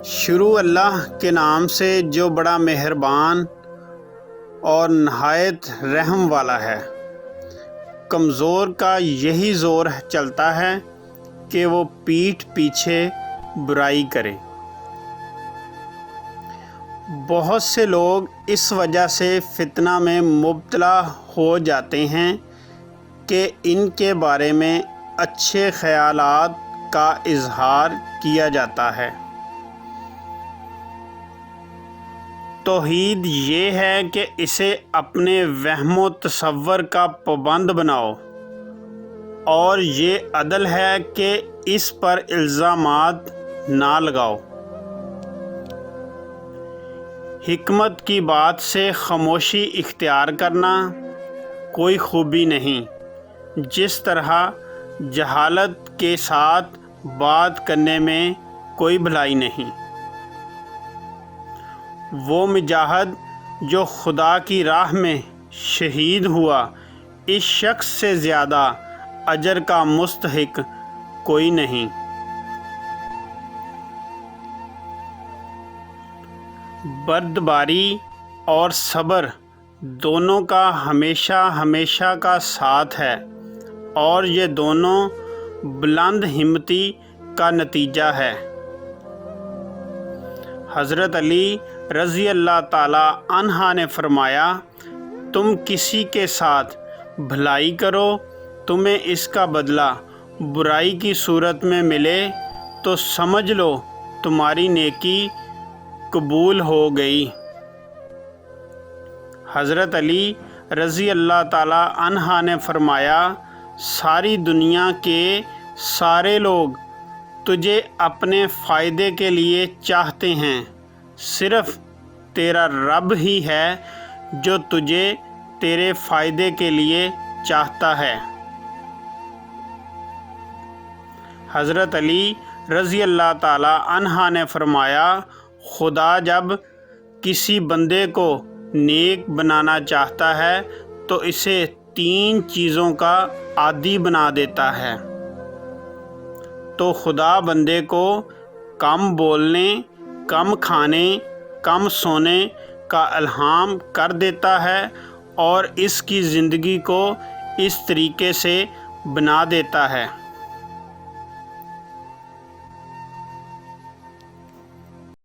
شروع اللہ کے نام سے جو بڑا مہربان اور نہایت رحم والا ہے۔ کمزور کا یہی زور چلتا ہے کہ وہ پیٹھ پیچھے برائی کرے۔ بہت سے لوگ اس وجہ سے فتنہ میں مبتلا ہو جاتے ہیں کہ ان کے بارے میں اچھے خیالات کا اظہار کیا جاتا ہے۔ توحید یہ ہے کہ اسے اپنے وہم و تصور کا پابند بناؤ، اور یہ عدل ہے کہ اس پر الزامات نہ لگاؤ۔ حکمت کی بات سے خاموشی اختیار کرنا کوئی خوبی نہیں، جس طرح جہالت کے ساتھ بات کرنے میں کوئی بھلائی نہیں۔ وہ مجاہد جو خدا کی راہ میں شہید ہوا، اس شخص سے زیادہ اجر کا مستحق کوئی نہیں۔ بردباری اور صبر دونوں کا ہمیشہ ہمیشہ کا ساتھ ہے، اور یہ دونوں بلند ہمتی کا نتیجہ ہے۔ حضرت علی رضی اللہ تعالی عنہ نے فرمایا، تم کسی کے ساتھ بھلائی کرو، تمہیں اس کا بدلہ برائی کی صورت میں ملے تو سمجھ لو تمہاری نیکی قبول ہو گئی۔ حضرت علی رضی اللہ تعالی عنہ نے فرمایا، ساری دنیا کے سارے لوگ تجھے اپنے فائدے کے لیے چاہتے ہیں، صرف تیرا رب ہی ہے جو تجھے تیرے فائدے کے لیے چاہتا ہے۔ حضرت علی رضی اللہ تعالی عنہ نے فرمایا، خدا جب کسی بندے کو نیک بنانا چاہتا ہے تو اسے 3 چیزوں کا عادی بنا دیتا ہے۔ تو خدا بندے کو کم بولنے، کم کھانے، کم سونے کا الہام کر دیتا ہے، اور اس کی زندگی کو اس طریقے سے بنا دیتا ہے